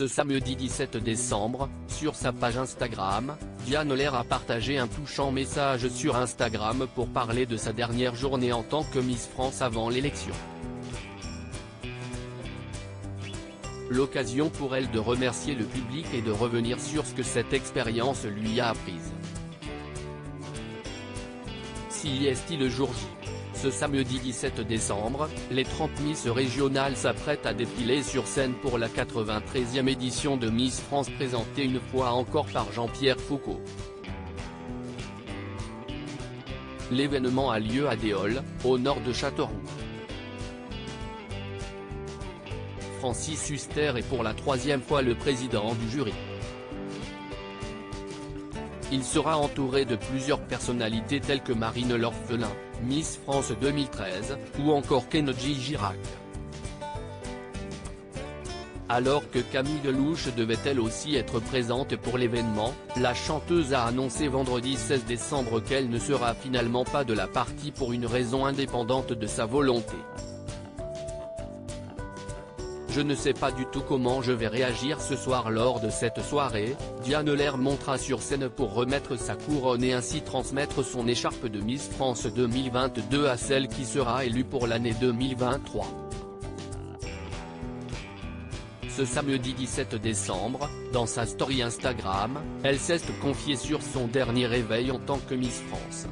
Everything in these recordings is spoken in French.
Ce samedi 17 décembre, sur sa page Instagram, Diane Lair a partagé un touchant message sur Instagram pour parler de sa dernière journée en tant que Miss France avant l'élection. L'occasion pour elle de remercier le public et de revenir sur ce que cette expérience lui a apprise. Si est le jour J. Ce samedi 17 décembre, les 30 Miss régionales s'apprêtent à défiler sur scène pour la 93e édition de Miss France présentée une fois encore par Jean-Pierre Foucault. L'événement a lieu à Déol, au nord de Châteauroux. Francis Huster est pour la 3e fois le président du jury. Il sera entouré de plusieurs personnalités telles que Marine L'Orphelin, Miss France 2013, ou encore Kenji Girac. Alors que Camille Lelouch devait elle aussi être présente pour l'événement, la chanteuse a annoncé vendredi 16 décembre qu'elle ne sera finalement pas de la partie pour une raison indépendante de sa volonté. Je ne sais pas du tout comment je vais réagir ce soir lors de cette soirée, Diane Lair montera sur scène pour remettre sa couronne et ainsi transmettre son écharpe de Miss France 2022 à celle qui sera élue pour l'année 2023. Ce samedi 17 décembre, dans sa story Instagram, elle s'est confiée sur son dernier réveil en tant que Miss France.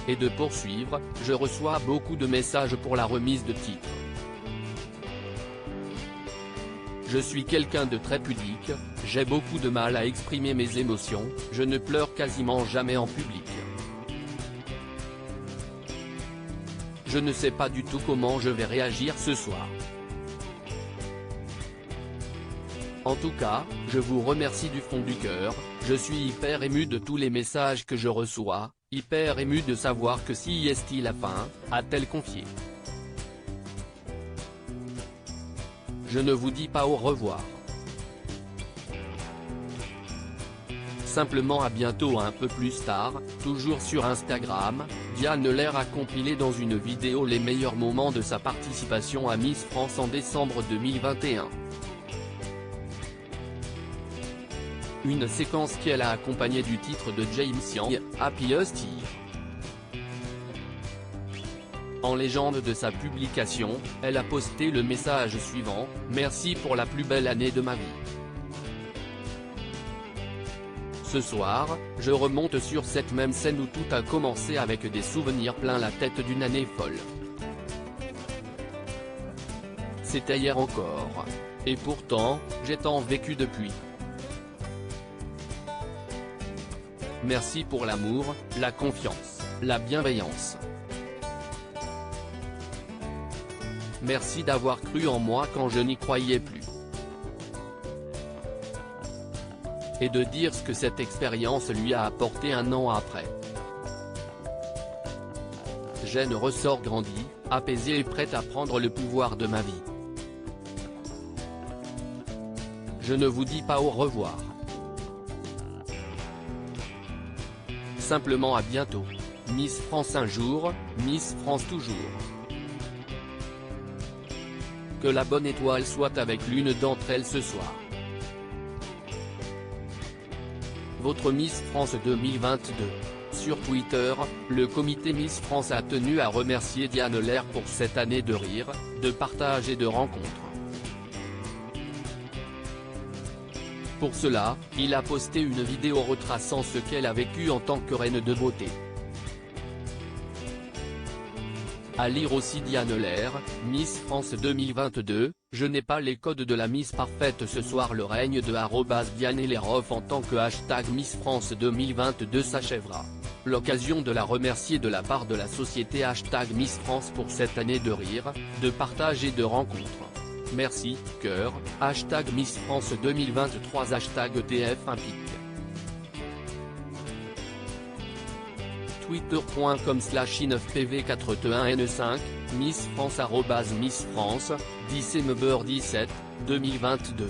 Et de poursuivre, je reçois beaucoup de messages pour la remise de titre. Je suis quelqu'un de très pudique, j'ai beaucoup de mal à exprimer mes émotions, je ne pleure quasiment jamais en public. Je ne sais pas du tout comment je vais réagir ce soir. En tout cas, je vous remercie du fond du cœur, je suis hyper ému de tous les messages que je reçois, hyper ému de savoir que si est la fin, a-t-elle confié. Je ne vous dis pas au revoir. Simplement à bientôt. Un peu plus tard, toujours sur Instagram, Diane Lair a compilé dans une vidéo les meilleurs moments de sa participation à Miss France en décembre 2021. Une séquence qu'elle a accompagnée du titre de James Young, Happiest Year. En légende de sa publication, elle a posté le message suivant: « Merci pour la plus belle année de ma vie. Ce soir, je remonte sur cette même scène où tout a commencé avec des souvenirs plein la tête d'une année folle. C'était hier encore. Et pourtant, j'ai tant vécu depuis. Merci pour l'amour, la confiance, la bienveillance. Merci d'avoir cru en moi quand je n'y croyais plus. Et de dire ce que cette expérience lui a apporté un an après. Jeanne ressort grandie, apaisée et prête à prendre le pouvoir de ma vie. Je ne vous dis pas au revoir. Simplement à bientôt. Miss France un jour, Miss France toujours. Que la bonne étoile soit avec l'une d'entre elles ce soir. Votre Miss France 2022. Sur Twitter, le comité Miss France a tenu à remercier Diane Lair pour cette année de rire, de partage et de rencontres. Pour cela, il a posté une vidéo retraçant ce qu'elle a vécu en tant que reine de beauté. À lire aussi Diane Lair, Miss France 2022, je n'ai pas les codes de la Miss parfaite ce soir. Le règne de @Diane Lairoff en tant que #Miss France 2022 s'achèvera. L'occasion de la remercier de la part de la société #Miss France pour cette année de rire, de partage et de rencontres. Merci, cœur, #Miss France 2023 #TF1pic. Twitter.com/i9pv4t1n5, Miss France @Miss France, 10 Novembre 17, 2022.